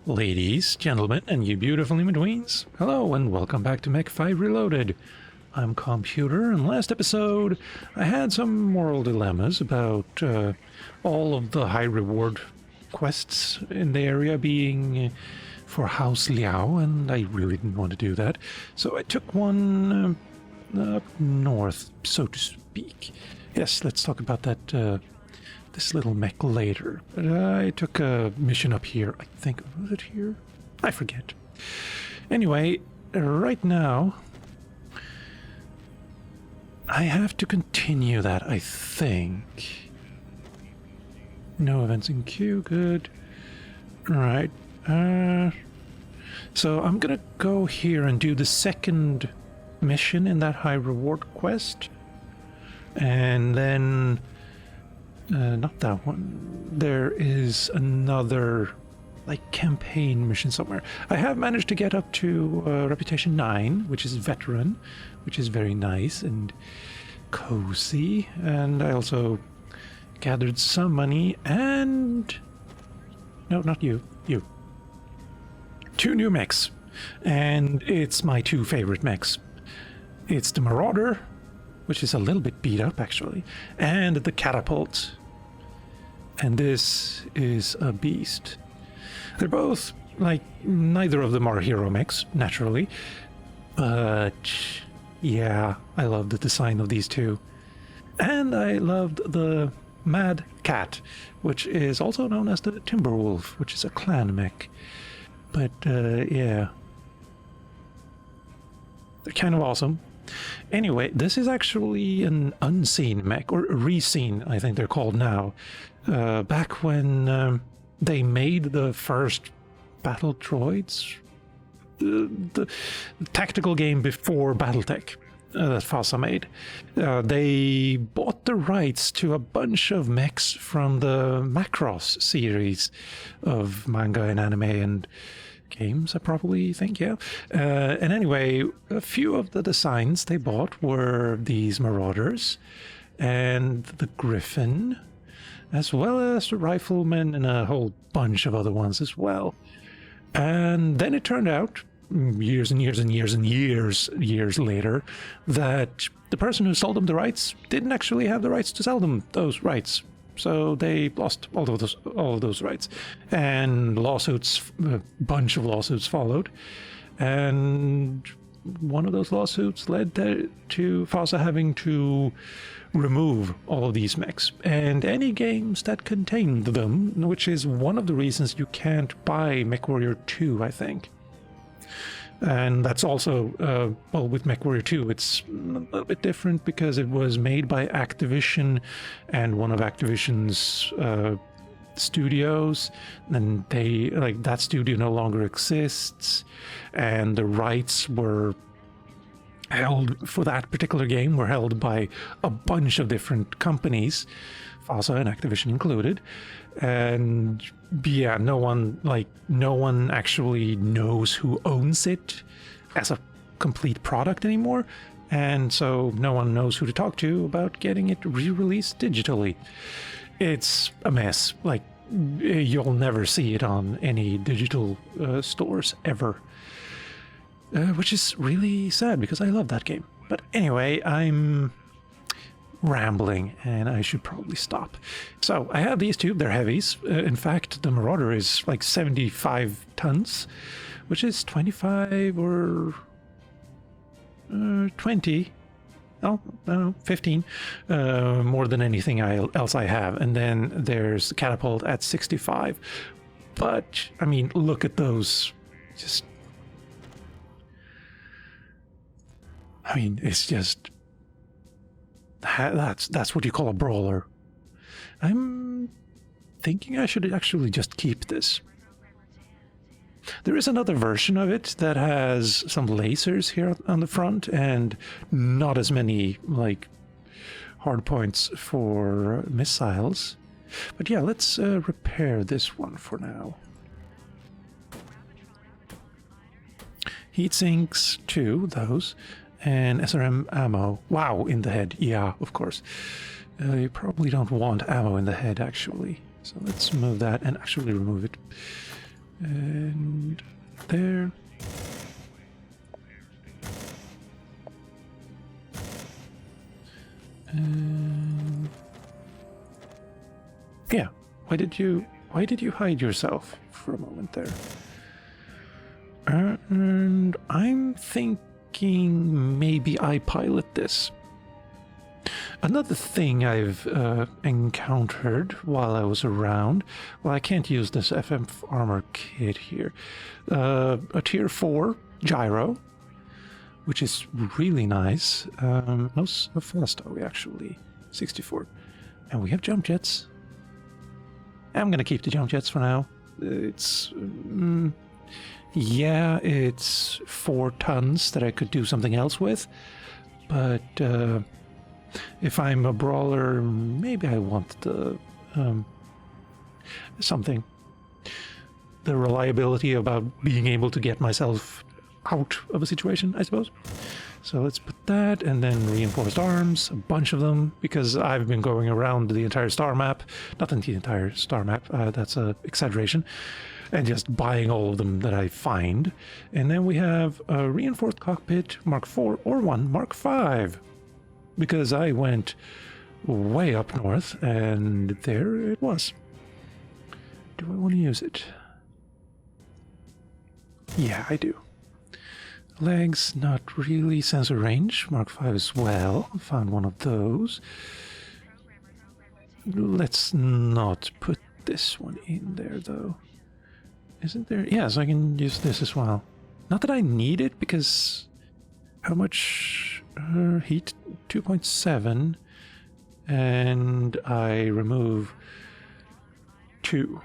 Ladies, gentlemen, and you beautiful in-betweens, hello and welcome back to MW5 Reloaded. I'm Calmputer, and last episode I had some moral dilemmas about all of the high reward quests in the area being for House Liao, and I really didn't want to do that. So I took one up north, so to speak. Yes, let's talk about that this little mech later. But I took a mission up here. I think, was it here? I forget. Anyway, right now I have to continue that, I think. No events in queue, good. Alright. So I'm gonna go here and do the second mission in that high reward quest. And then not that one. There is another like campaign mission somewhere. I have managed to get up to reputation 9, which is veteran, which is very nice and cozy. And I also gathered some money and no, not you, you. 2 new mechs, and it's my 2 favorite mechs. It's the Marauder, which is a little bit beat up actually, and the Catapult. And this is a beast. They're both, like, neither of them are hero mechs, naturally. But, yeah, I love the design of these two. And I loved the Mad Cat, which is also known as the Timberwolf, which is a clan mech. But, yeah. They're kind of awesome. Anyway, this is actually an unseen mech, or re-seen, I think they're called now. Back when they made the first battle droids, the tactical game before Battletech that FASA made, they bought the rights to a bunch of mechs from the Macross series of manga and anime and games, I probably think, yeah. And anyway, a few of the designs they bought were these Marauders and the Griffin, as well as the Rifleman and a whole bunch of other ones as well. And then it turned out, years and years and years and years later, that the person who sold them the rights didn't actually have the rights to sell them those rights. So they lost all of those rights, and lawsuits, a bunch of lawsuits followed, and one of those lawsuits led to FASA having to remove all of these mechs and any games that contained them, which is one of the reasons you can't buy Mechwarrior 2, I think. And that's also, well, with Mechwarrior 2, it's a little bit different because it was made by Activision and one of Activision's studios, and they, like, that studio no longer exists, and the rights were held for that particular game were held by a bunch of different companies, FASA and Activision included. And yeah, no one actually knows who owns it as a complete product anymore, and so no one knows who to talk to about getting it re-released digitally. It's a mess. Like, you'll never see it on any digital stores ever, which is really sad because I love that game. But anyway, I'm rambling and I should probably stop. So I have these two, they're heavies. In fact, the Marauder is like 75 tons, which is 25 or 20, oh, I don't know, 15, more than anything else I have. And then there's Catapult at 65. But, I mean, look at those. Just, I mean, it's just, that's what you call a brawler. I'm thinking I should actually just keep this. There is another version of it that has some lasers here on the front and not as many, like, hard points for missiles. But yeah, let's repair this one for now. Heat sinks, 2, those. And SRM ammo. Wow, in the head. Yeah, of course. You probably don't want ammo in the head, actually. So let's move that and actually remove it. And there. And yeah, why did you hide yourself for a moment there? And I'm thinking maybe I pilot this. Another thing I've encountered while I was around, well, I can't use this FM armor kit here, a tier 4 gyro, which is really nice. How fast are we actually? 64. And we have jump jets. I'm gonna keep the jump jets for now. It's... yeah, it's 4 tons that I could do something else with, but if I'm a brawler, maybe I want the something. The reliability about being able to get myself out of a situation, I suppose. So let's put that, and then reinforced arms, a bunch of them, because I've been going around the entire star map. Not the entire star map, that's an exaggeration. And just buying all of them that I find. And then we have a reinforced cockpit Mark 4 or 1 Mark 5. Because I went way up north, and there it was. Do I want to use it? Yeah, I do. Legs, not really. Sensor range, Mark 5 as well. Found one of those. Let's not put this one in there, though. Isn't there? Yes, I can use this as well. Not that I need it, because... How much heat? 2.7. And I remove 2.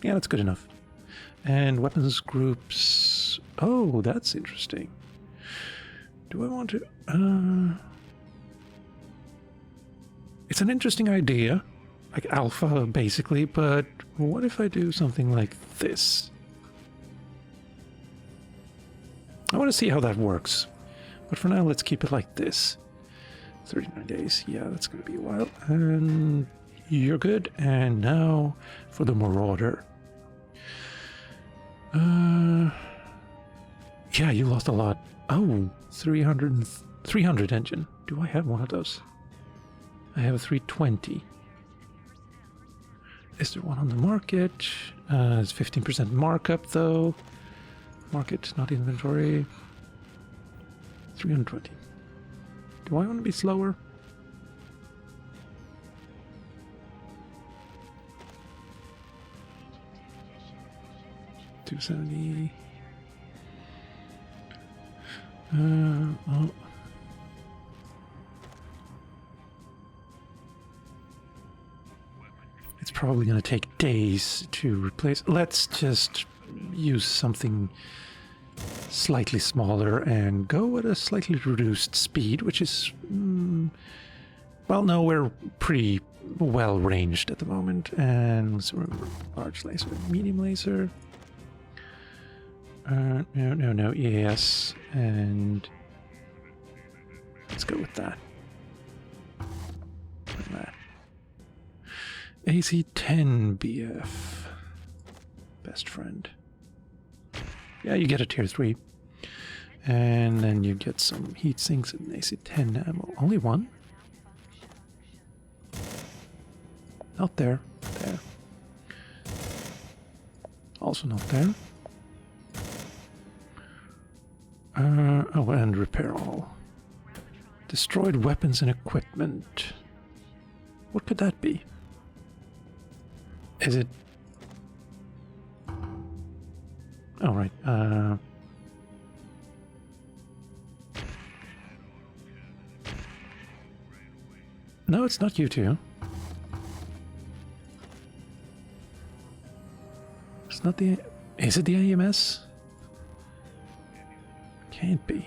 Yeah, that's good enough. And weapons groups... Oh, that's interesting. Do I want to... It's an interesting idea. Like alpha, basically, but what if I do something like this? I want to see how that works. But for now, let's keep it like this. 39 days. Yeah, that's going to be a while. And you're good. And now for the Marauder. Yeah, you lost a lot. Oh, 300 engine. Do I have one of those? I have a 320. Is there one on the market? It's 15% markup, though. Market, not inventory. 320. Do I want to be slower? $270. Oh. It's probably going to take days to replace. Let's just use something slightly smaller and go at a slightly reduced speed, which is... well, no, we're pretty well ranged at the moment. And let's remember large laser, medium laser. No, yes. And let's go with that. Like that. AC-10 BF. Best friend. Yeah, you get a tier 3. And then you get some heat sinks and AC-10 ammo. Only one? Not there. There. Also not there. Oh, and repair all. Destroyed weapons and equipment. What could that be? Is it... Oh, right. No, it's not you two. It's not the... Is it the AMS? Can't be.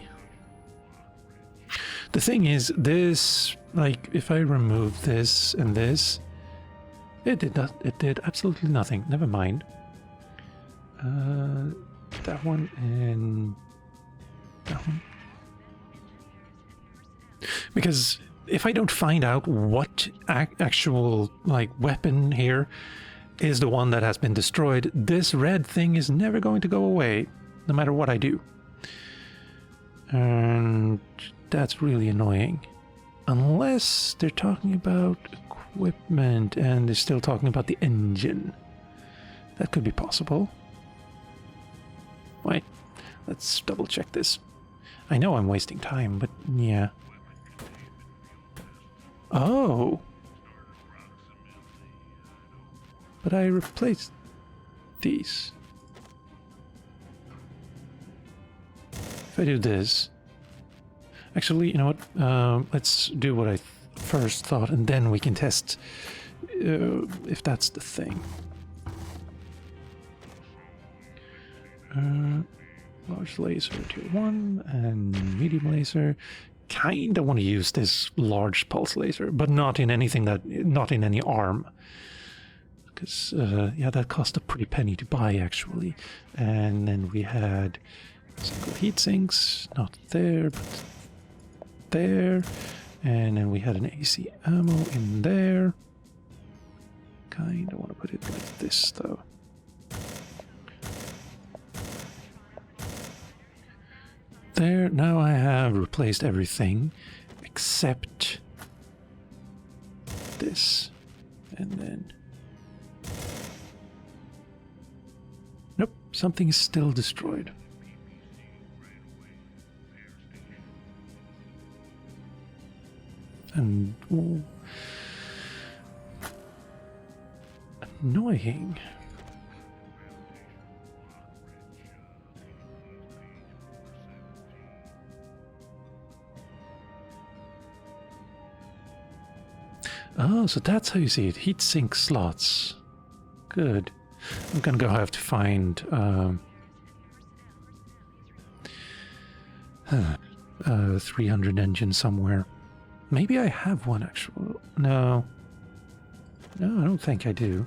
The thing is, this... Like, if I remove this and this... It did absolutely nothing. Never mind. That one and that one. Because if I don't find out what actual like weapon here is the one that has been destroyed. This red thing is never going to go away, no matter what I do. And that's really annoying. Unless they're talking about equipment and they're still talking about the engine. That could be possible. Wait, let's double check this. I know I'm wasting time, but yeah. Oh! But I replaced these. If I do this... Actually, you know what? Let's do what I first thought, and then we can test if that's the thing. Large laser tier 1 and medium laser. Kinda want to use this large pulse laser, but not in anything that, not in any arm. Because, yeah, that cost a pretty penny to buy, actually. And then we had single heat sinks, not there, but there. And then we had an AC ammo in there. Kinda want to put it like this, though. There, now I have replaced everything except this. And then... Nope, something is still destroyed. And... oh, annoying. Oh, so that's how you see it. Heatsink slots. Good. I'm gonna go have to find 300 engine somewhere. Maybe I have one actually. No. No, I don't think I do.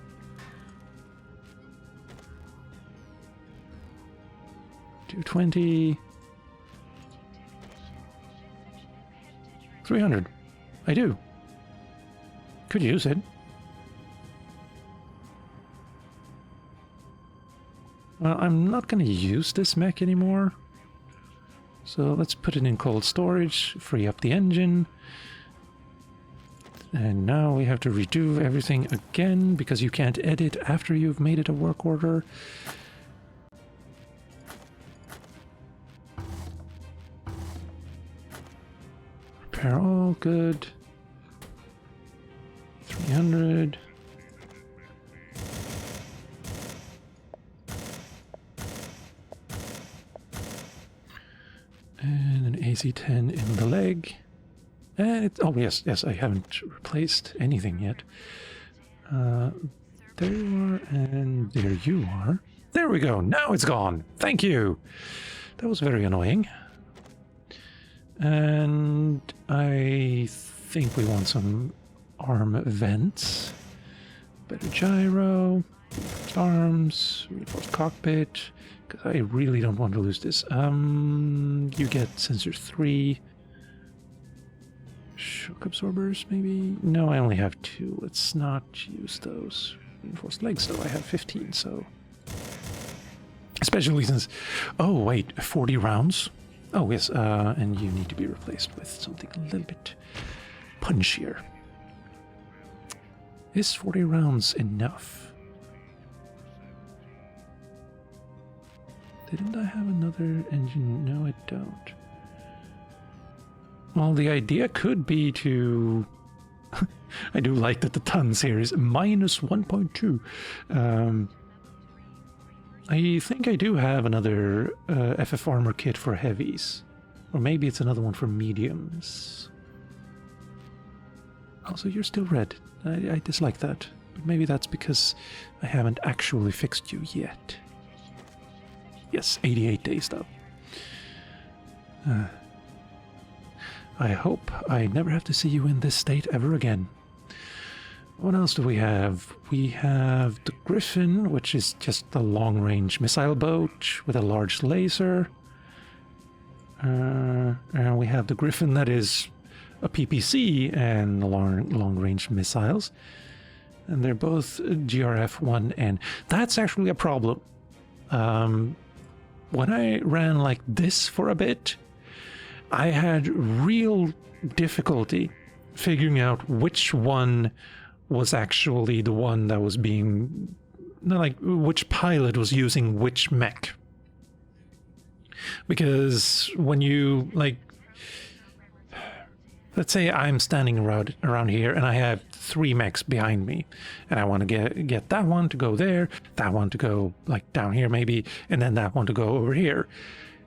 $220. 300. I do. Could use it. Well, I'm not going to use this mech anymore. So let's put it in cold storage, free up the engine. And now we have to redo everything again because you can't edit after you've made it a work order. Repair all, good. 300. And an AC-10 in the leg. And it's... oh, yes, yes, I haven't replaced anything yet. There you are, and there you are. There we go, now it's gone. Thank you. That was very annoying. And I think we want some arm vents. Better gyro, reinforced arms, reinforced cockpit, because I really don't want to lose this. You get sensor 3. Shock absorbers, maybe? No, I only have 2. Let's not use those. Reinforced legs, though. I have 15, so... especially since... oh, wait, 40 rounds? Oh, yes, and you need to be replaced with something a little bit punchier. Is 40 rounds enough? Didn't I have another engine? No, I don't. Well, the idea could be to... I do like that the tons here is minus 1.2. I think I do have another FF armor kit for heavies. Or maybe it's another one for mediums. Also, you're still red. I dislike that. But maybe that's because I haven't actually fixed you yet. Yes, 88 days though. I hope I never have to see you in this state ever again. What else do we have? We have the Griffin, which is just a long-range missile boat with a large laser. And we have the Griffin that is a PPC and long-range missiles. and they're both GRF1N. That's actually a problem. When I ran like this for a bit, I had real difficulty figuring out which one was actually the one that was being, like, which pilot was using which mech. Because when you, like, let's say I'm standing around here and I have 3 mechs behind me, and I want to get that one to go there, that one to go like down here maybe, and then that one to go over here.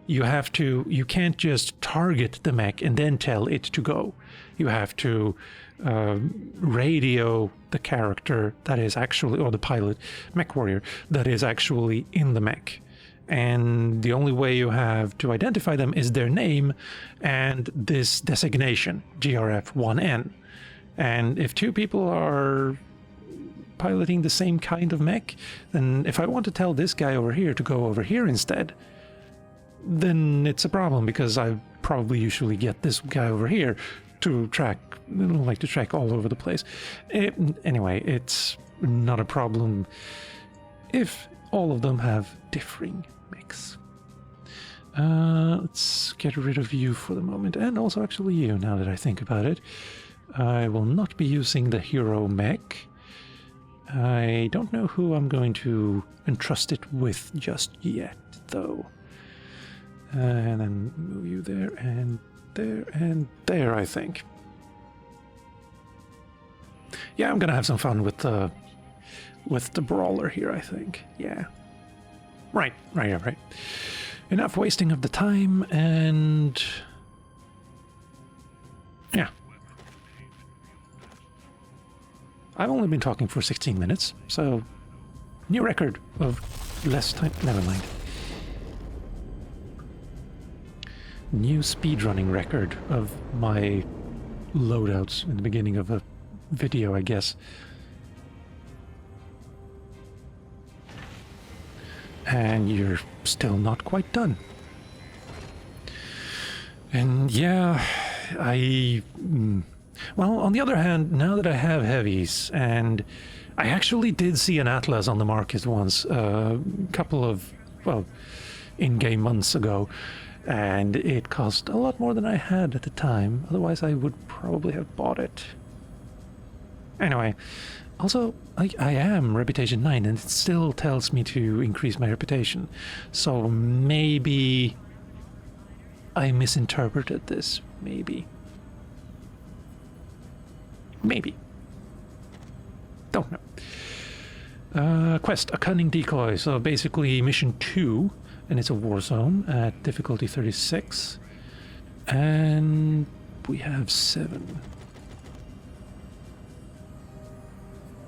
You can't just target the mech and then tell it to go. You have to radio the character that is actually, or the pilot, Mechwarrior, that is actually in the mech. And the only way you have to identify them is their name and this designation, GRF1N. And if 2 people are piloting the same kind of mech, then if I want to tell this guy over here to go over here instead, then it's a problem, because I probably usually get this guy over here to track, like to track all over the place. Anyway, it's not a problem if all of them have differing mechs. Let's get rid of you for the moment, and also actually you, now that I think about it. I will not be using the hero mech. I don't know who I'm going to entrust it with just yet, though. And then move you there, and there, and there, I think. Yeah, I'm gonna have some fun with the brawler here, I think. Yeah. Right. Enough wasting of the time, and yeah. I've only been talking for 16 minutes, so new record of less time. Never mind. New speedrunning record of my loadouts in the beginning of a video, I guess. And you're still not quite done. And yeah, well, on the other hand, now that I have heavies, and I actually did see an Atlas on the market once, a couple of, well, in-game months ago, and it cost a lot more than I had at the time. Otherwise, I would probably have bought it. Anyway, also, I am Reputation 9, and it still tells me to increase my reputation. So maybe I misinterpreted this. Maybe. Don't know. Quest, a Cunning Decoy. So basically mission 2, and it's a war zone at difficulty 36. And we have 7.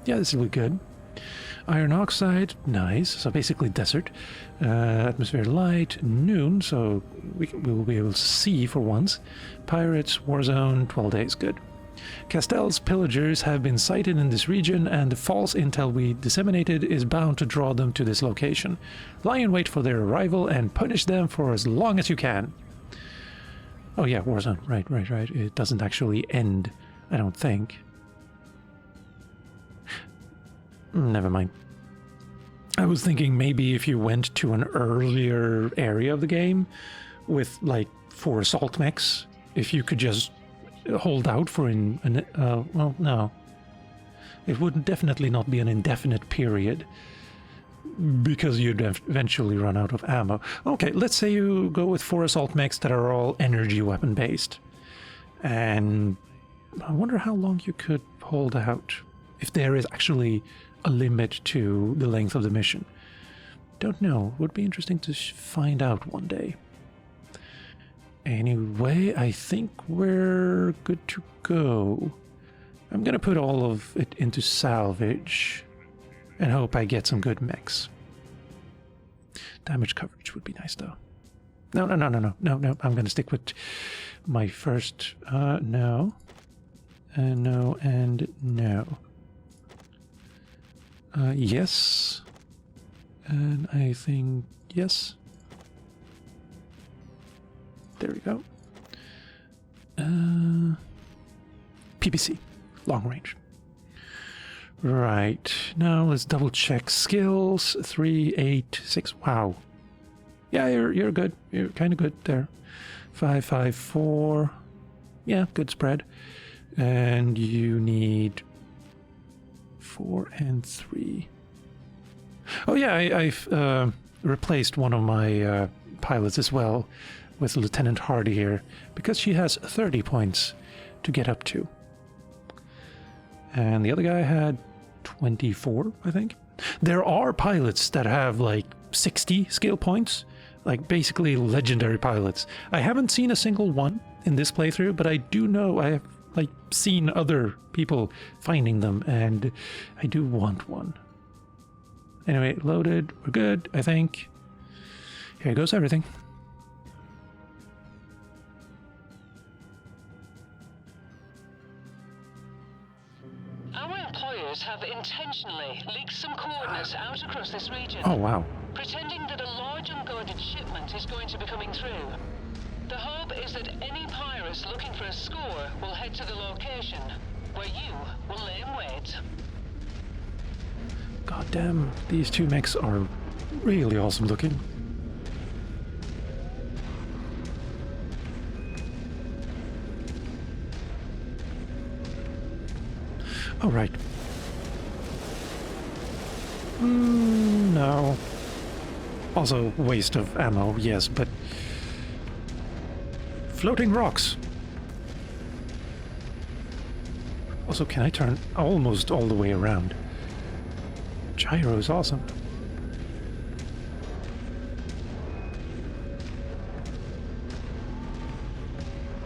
Yeah, this will be good. Iron oxide, nice. So basically desert. Atmosphere light, noon, so we will be able to see for once. Pirates, warzone, 12 days, good. Castell's pillagers have been sighted in this region, and the false intel we disseminated is bound to draw them to this location. Lie in wait for their arrival and punish them for as long as you can. Oh yeah, warzone, right. It doesn't actually end, I don't think. Never mind. I was thinking maybe if you went to an earlier area of the game with, like, 4 assault mechs, if you could just hold out for well, no. It would definitely not be an indefinite period, because you'd eventually run out of ammo. Okay, let's say you go with 4 assault mechs that are all energy weapon based. And I wonder how long you could hold out, if there is actually a limit to the length of the mission. Don't know. Would be interesting to find out one day. Anyway, I think we're good to go. I'm gonna put all of it into salvage and hope I get some good mechs. Damage coverage would be nice, though. No. I'm gonna stick with my first. No. No and no. Yes. And I think yes. There we go. PPC, long range. Right, now let's double check skills. 3, 8, 6. Wow. Yeah, you're good. You're kind of good there. 5, 5, 4. Yeah, good spread. And you need 4 and 3. Oh yeah, I've replaced one of my pilots as well with Lieutenant Hardy here, because she has 30 points to get up to. And the other guy had 24, I think. There are pilots that have like 60 skill points, like basically legendary pilots. I haven't seen a single one in this playthrough, but I do know I have like seen other people finding them, and I do want one. Anyway, loaded, we're good, I think. Here goes everything. Our employers have intentionally leaked some coordinates out across this region. Oh, wow. Pretending that a large unguarded shipment is going to be coming through. The hope is that any pirates looking for a score will head to the location, where you will lay in wait. God damn, these two mechs are really awesome looking. Oh, right. No. Also, waste of ammo, yes, but... Floating rocks! Also, can I turn almost all the way around? Gyro is awesome.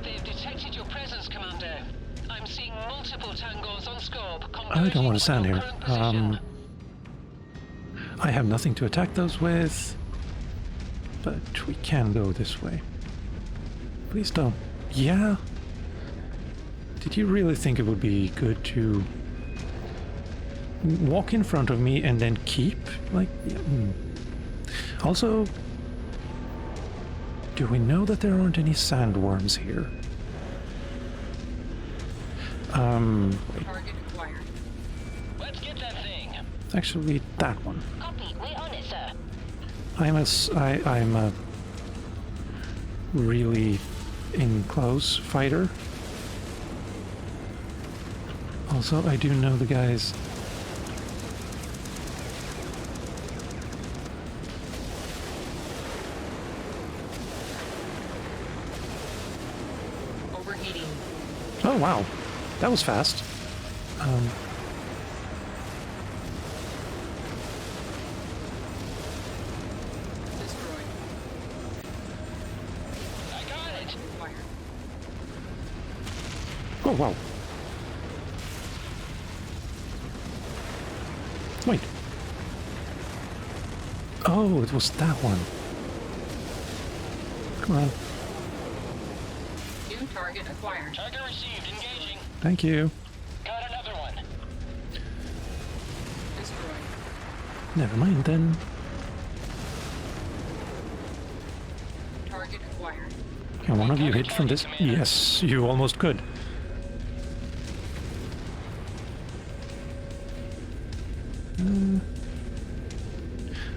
They've detected your presence, Commander. I'm seeing multiple tangos on scope. I don't want to stand here. I have nothing to attack those with, but we can go this way. Please don't. Yeah? Did you really think it would be good to walk in front of me and then keep? Like, yeah. Also, do we know that there aren't any sandworms here? Target acquired. Let's get that thing. Actually, that one. Copy. We're on it, sir. I'm a really in close fighter. Also, I do know the guys. Overheating. Oh wow, that was fast. Destroyed. I got it. Fire. Oh wow. Wait. Oh, it was that one. Come on. New target acquired. Target received. Engaging. Thank you. Got another one. Destroyed. Never mind then. Target acquired. Can one of you hit from this? Yes, you almost could.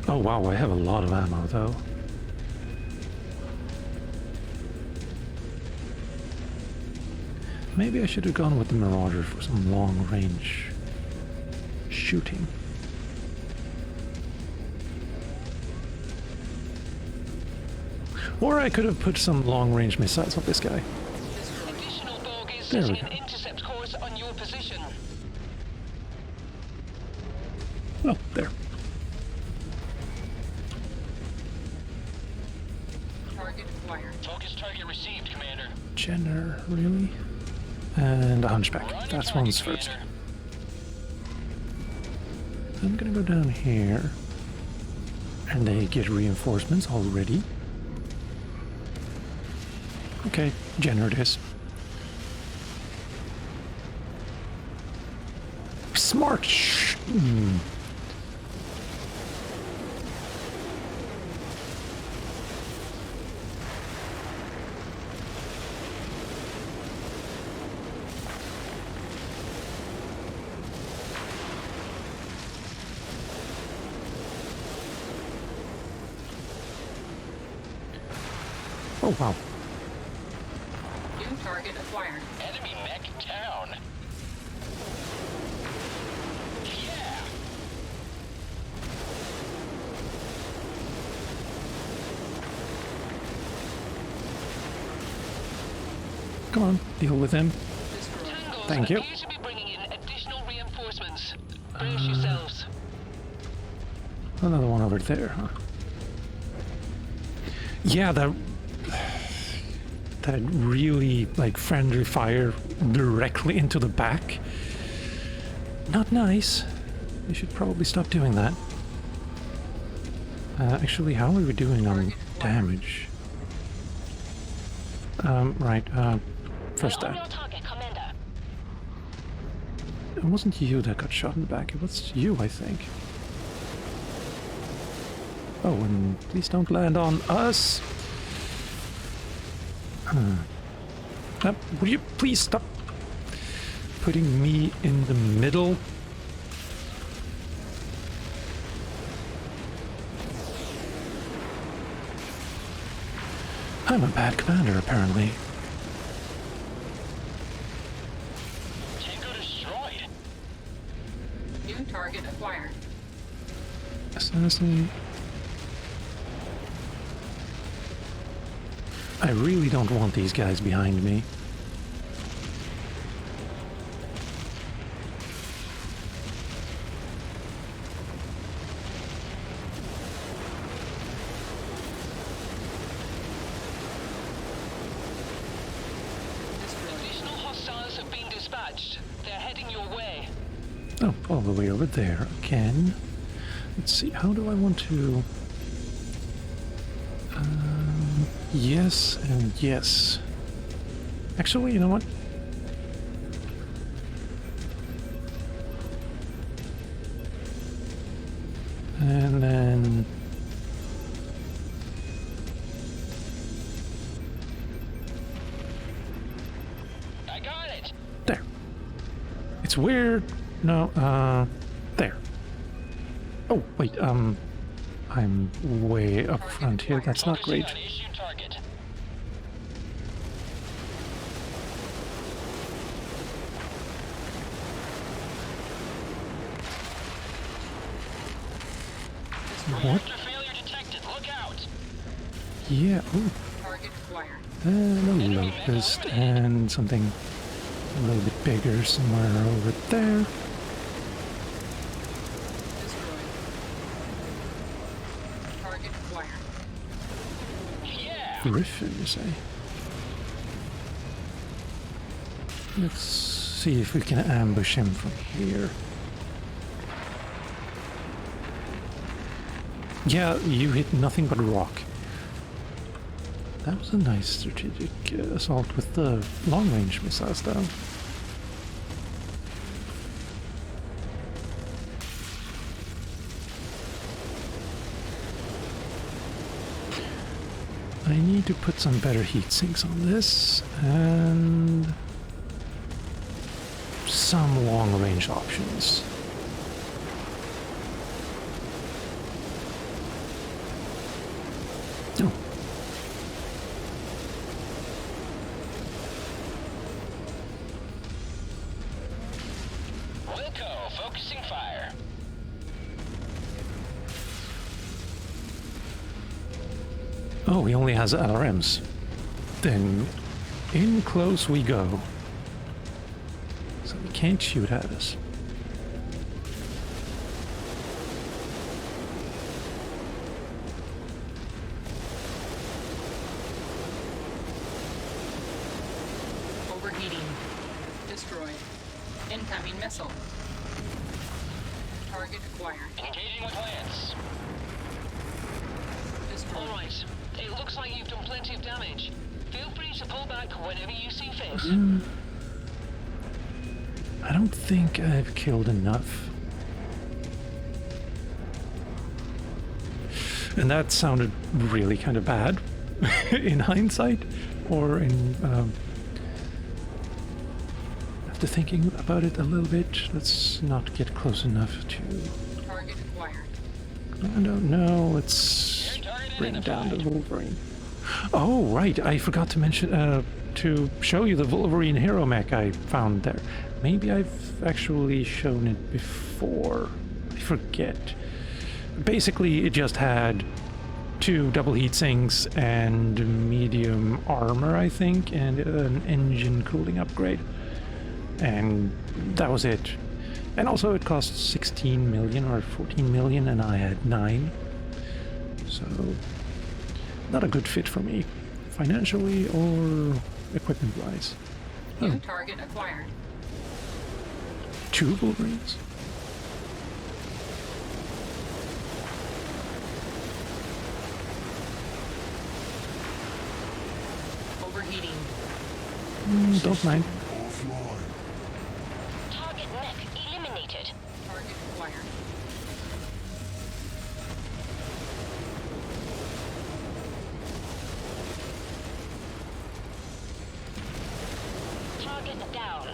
Oh wow, I have a lot of ammo though. Maybe I should have gone with the Marauder for some long-range shooting. Or I could have put some long-range missiles on this guy. Additional bogies There we setting go. an intercept course on your position. Oh, there. Target acquired. Focus target received, Commander. Jenner, really? And a Hunchback. That's one's first. I'm gonna go down here. And they get reinforcements already. Okay, Jenner it is. Smart sh- Oh, wow. New target acquired. Enemy mech down. Yeah. Come on, deal with him. Tangles Thank you. appear to be bringing in additional reinforcements. Brace yourselves. Another one over there, huh? Yeah, that really, like, friendly fire directly into the back. Not nice. You should probably stop doing that. Actually, how are we doing on damage? Right, first down. It wasn't you that got shot in the back, it was you, I think. Oh, and please don't land on us! Would you please stop putting me in the middle? I'm a bad commander, apparently. Tango destroyed. New target acquired. Assassin. I really don't want these guys behind me. Additional hostiles have been dispatched. They're heading your way. Oh, all the way over there again. Let's see, how do I want to... yes and yes. Actually, you know what? And then... I got it. there. It's weird. No, there. Oh, wait, I'm way up front here. That's not Focusing great. on issue target. What? Reactor failure detected. Look out. Yeah, ooh. Target acquired. And a locust and something a little bit bigger somewhere over there. Destroyed. Target acquired. Yeah. Griffin, you say? Let's see if we can ambush him from here. Yeah, you hit nothing but rock. That was a nice strategic assault with the long-range missiles though. I need to put some better heat sinks on this and some long-range options. Oh. Wilco focusing fire. Oh, he only has LRMs. Then in close we go. So he can't shoot at us. Overheating. Destroyed. Incoming missile. Target acquired. Engaging with Lance. Destroyed. All right. It looks like you've done plenty of damage. Feel free to pull back whenever you see fit. I don't think I've killed enough. And that sounded really kind of bad in hindsight, or in after thinking about it a little bit. Let's not get close enough to... Target acquired. I don't know, let's bring down the Wolverine. Oh, right. I forgot to mention, to show you the Wolverine Hero Mech I found there. Maybe I've actually shown it before. I forget. Basically, it just had 2 double heat sinks and medium armor, I think, and an engine cooling upgrade. And that was it. And also it cost 16 million or 14 million, and I had 9. So, not a good fit for me, financially or equipment-wise. New target acquired. 2 Wolverines? Overheating. Don't mind. Target mech eliminated. Target acquired. Target down.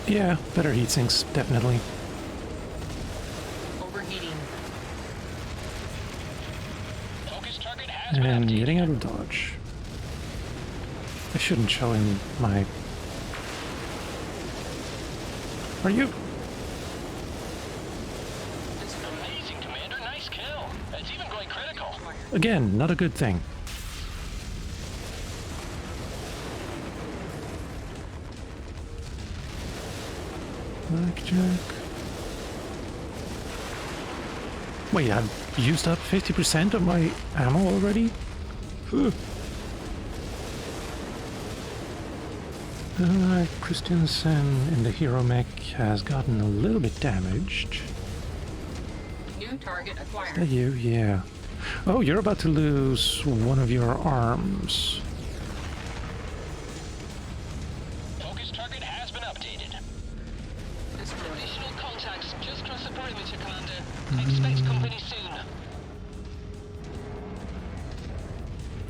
Yeah, better heat sinks, definitely. Overheating. Focus target has been And updated. getting out of dodge. I shouldn't show him my... Are you? Amazing, Commander. Nice kill. It's even going critical. Again, not a good thing. Blackjack. Wait, I've used up 50% of my ammo already? Christensen in the Hero Mech has gotten a little bit damaged. New target Is acquired. that you? Yeah. Oh, you're about to lose one of your arms. Focus target has been updated. Destroyed. Additional contacts just cross the perimeter, Commander. Expect company soon.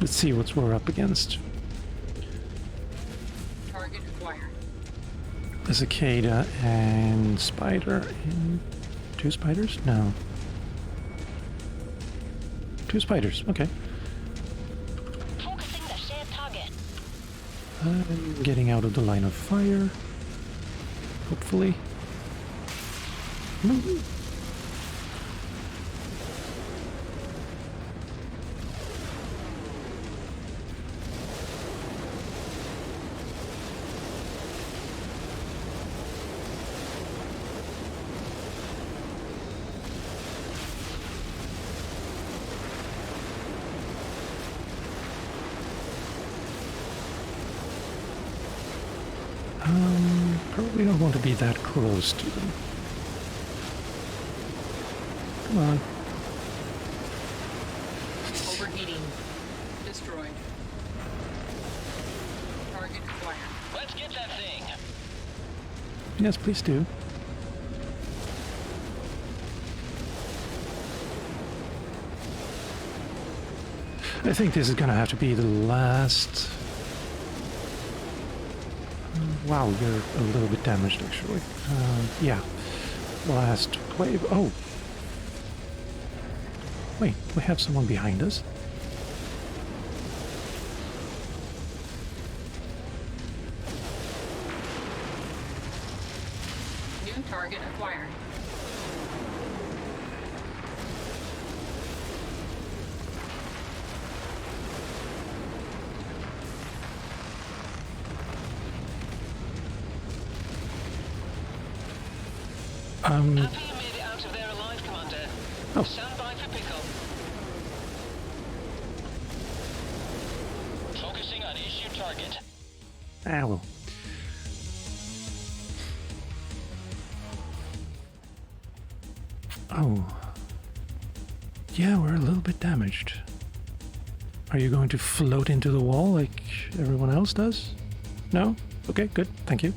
Let's see what we're up against. Target acquired. A cicada and spider. And 2 spiders? No. 2 spiders. Okay. Focusing the shared target. I'm getting out of the line of fire. Hopefully. Probably don't want to be that close to them. Come on. Overheating. Destroyed. Target acquired. Let's get that thing. Yes, please do. I think this is gonna have to be the last... Wow, you're a little bit damaged, actually. Yeah. Last wave. Oh! Wait, we have someone behind us? New target acquired. Happy you made it out of there alive, Commander. Oh. Stand by for pickup. Focusing on issue target. Ah, well. Oh. Yeah, we're a little bit damaged. Are you going to float into the wall like everyone else does? No? Okay, good. Thank you.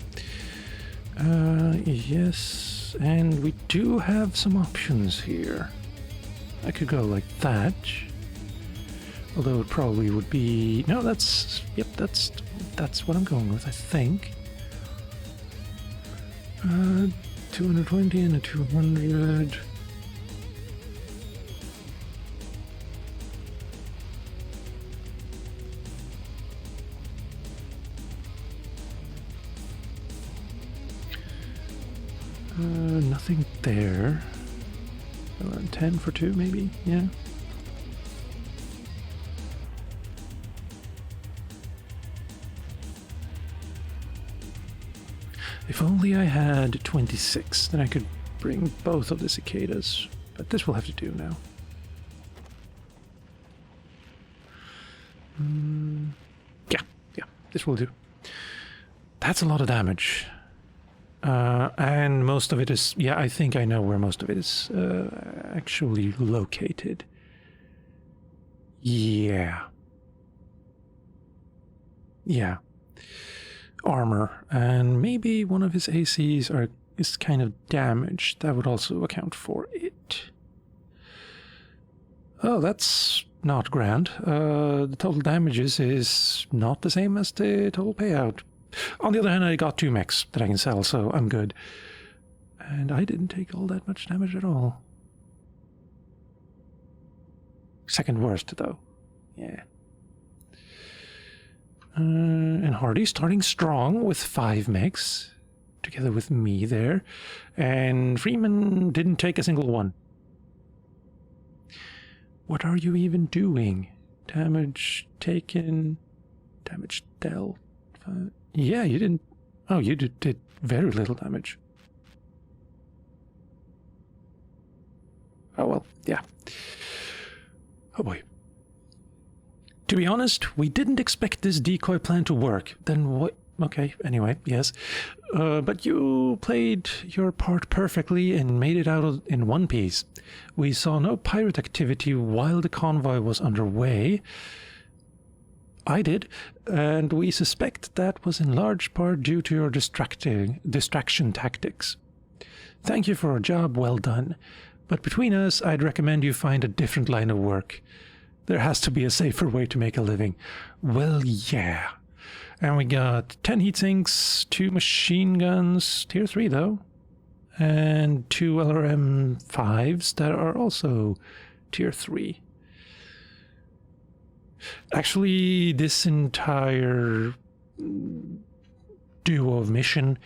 Yes, and we do have some options here. I could go like that. Although it probably would be... No, that's... Yep, that's what I'm going with, I think. 220 and a 200. Nothing there. Around 10 for 2, maybe? Yeah. If only I had 26, then I could bring both of the cicadas. But this will have to do now. Yeah, this will do. That's a lot of damage. And most of it is... Yeah, I think I know where most of it is actually located. Yeah. Yeah. Armor. And maybe one of his ACs is kind of damaged. That would also account for it. Oh, that's not grand. The total damages is not the same as the total payout. On the other hand, I got 2 mechs that I can sell, so I'm good. And I didn't take all that much damage at all. Second worst, though. Yeah. And Hardy starting strong with 5 mechs, together with me there. And Freeman didn't take a single one. What are you even doing? Damage taken... Damage dealt... Yeah, you didn't... Oh, you did very little damage. Oh, well, yeah. Oh, boy. To be honest, we didn't expect this decoy plan to work. Then what... Okay, anyway, yes. But you played your part perfectly and made it out in one piece. We saw no pirate activity while the convoy was underway. I did, and we suspect that was in large part due to your distraction tactics. Thank you for a job well done, but between us, I'd recommend you find a different line of work. There has to be a safer way to make a living. Well, yeah. And we got 10 heatsinks, 2 machine guns, tier 3 though, and 2 LRM5s that are also tier 3. Actually, this entire duo of missions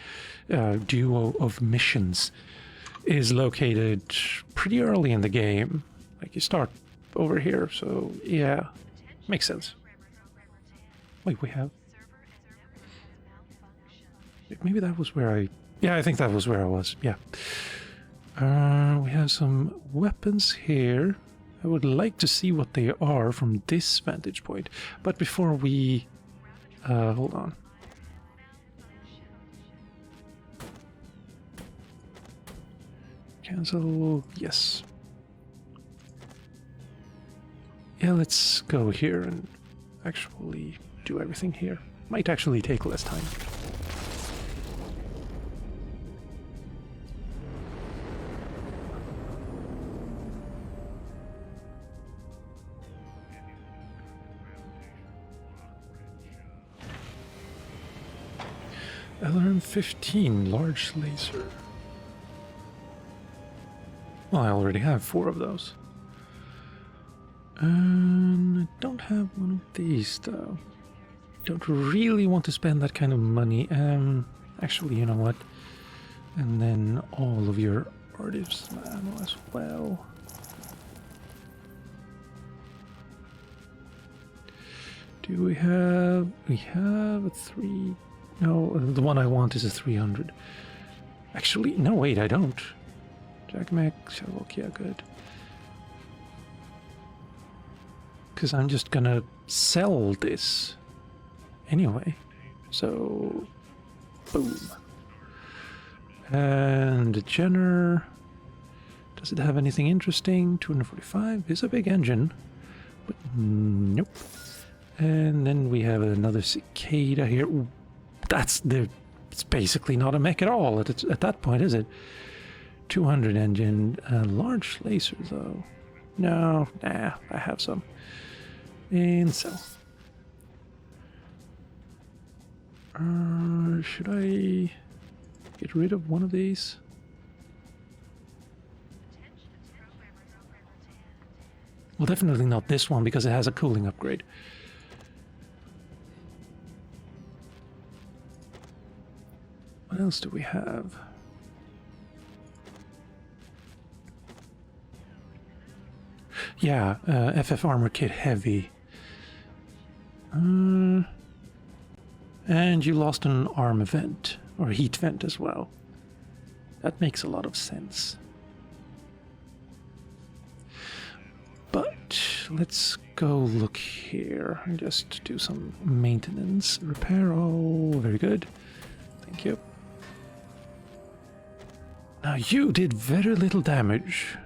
is located pretty early in the game. Like, you start over here, so yeah, makes sense. Wait, we have... Maybe that was where I... Yeah, I think that was where I was, yeah. We have some weapons here. I would like to see what they are from this vantage point. But before we... hold on. Cancel... Yes. Yeah, let's go here and actually do everything here. Might actually take less time. LRM-15, large laser. Well, I already have 4 of those. I don't have one of these, though. Don't really want to spend that kind of money. Actually, you know what? And then all of your artists ammo as well. Do we have... We have a 3... No, the one I want is a 300. Actually, no, wait, I don't. Jack Mech, Sherlock, yeah, good. Because I'm just gonna sell this anyway. So, boom. And the Jenner. Does it have anything interesting? 245 is a big engine. But nope. And then we have another cicada here. Ooh, it's basically not a mech at all at that point, is it? 200 engine, large laser though. No, nah, I have some. And so. Should I... get rid of one of these. Well, definitely not this one because it has a cooling upgrade. What else do we have? Yeah, FF Armor Kit Heavy. And you lost an arm event, or a heat vent as well. That makes a lot of sense. But let's go look here and just do some maintenance. Repair, oh, very good. Thank you. Now you did very little damage,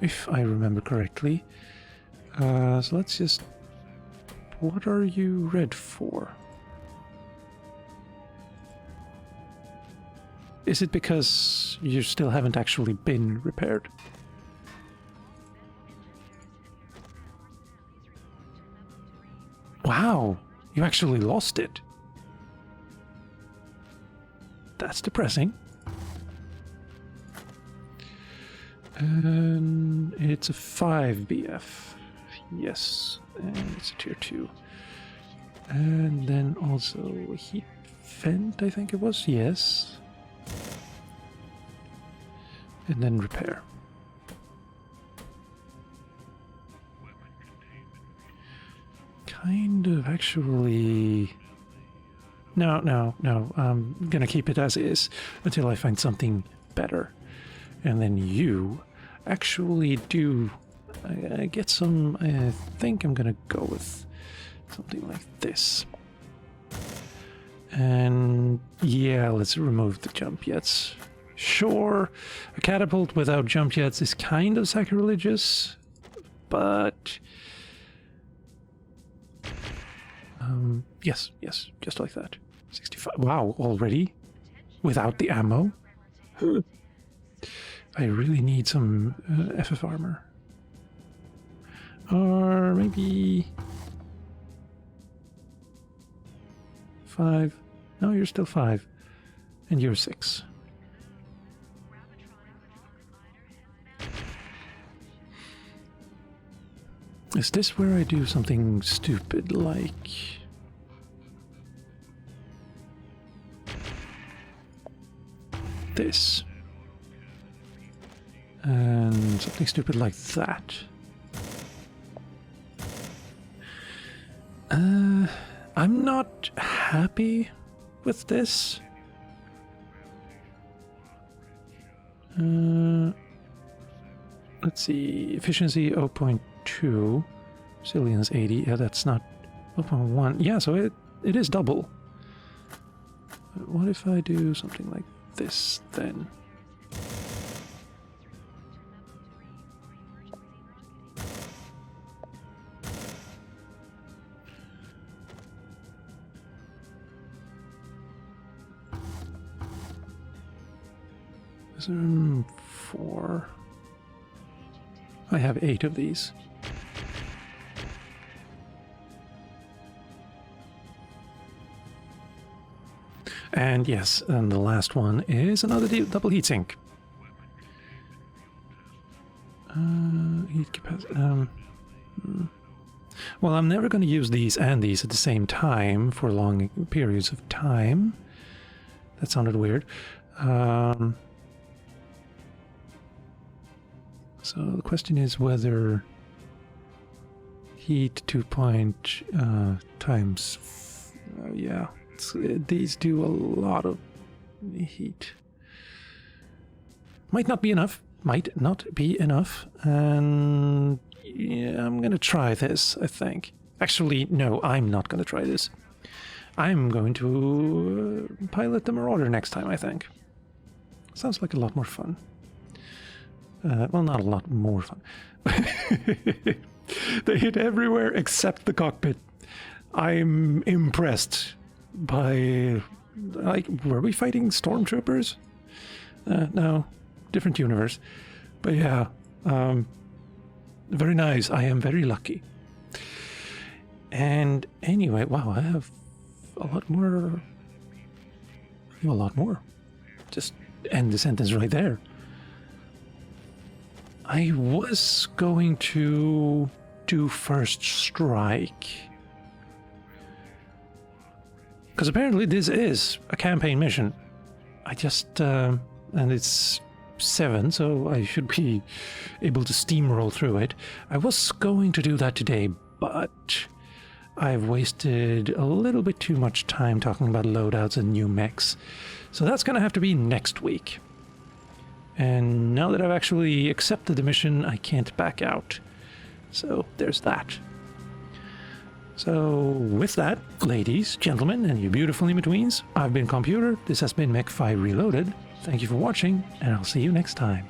if I remember correctly. So let's just... What are you red for? Is it because you still haven't actually been repaired? Wow, you actually lost it. That's depressing. And it's a 5 BF. Yes, and it's a tier 2. And then also a heat vent, I think it was. Yes. And then repair. Kind of actually... No. I'm gonna keep it as is until I find something better. And then you actually do get some... I think I'm gonna go with something like this. And yeah, let's remove the jump jets. Sure, a catapult without jump jets is kind of sacrilegious, but... yes, just like that. 65. Wow, already? Without the ammo? I really need some FF armor. Or maybe... 5. No, you're still 5. And you're 6. Is this where I do something stupid like... this? And something stupid like that? I'm not happy with this. Let's see, efficiency 0.2, resilience 80, yeah, that's not 0.1, yeah, so it is double. But what if I do something like this then? Is there 4? I have 8 of these. And yes, and the last one is another double heatsink. Heat capacity. Well, I'm never going to use these and these at the same time for long periods of time. That sounded weird. So the question is whether heat 2 point times... yeah, these do a lot of heat. Might not be enough. And yeah, I'm gonna try this, I think. Actually, no, I'm not gonna try this. I'm going to pilot the Marauder next time, I think. Sounds like a lot more fun. Well, not a lot more fun. They hit everywhere except the cockpit. I'm impressed by... Like, were we fighting stormtroopers? No, different universe. But yeah, very nice. I am very lucky. And anyway, wow, I have a lot more. just end the sentence right there. I was going to do first strike. Because apparently this is a campaign mission. I just, and it's 7, so I should be able to steamroll through it. I was going to do that today, but I've wasted a little bit too much time talking about loadouts and new mechs. So that's going to have to be next week. And now that I've actually accepted the mission, I can't back out. So there's that. So with that, ladies, gentlemen, and you beautiful in-betweens, I've been Calmputer, this has been MW5 Reloaded. Thank you for watching, and I'll see you next time.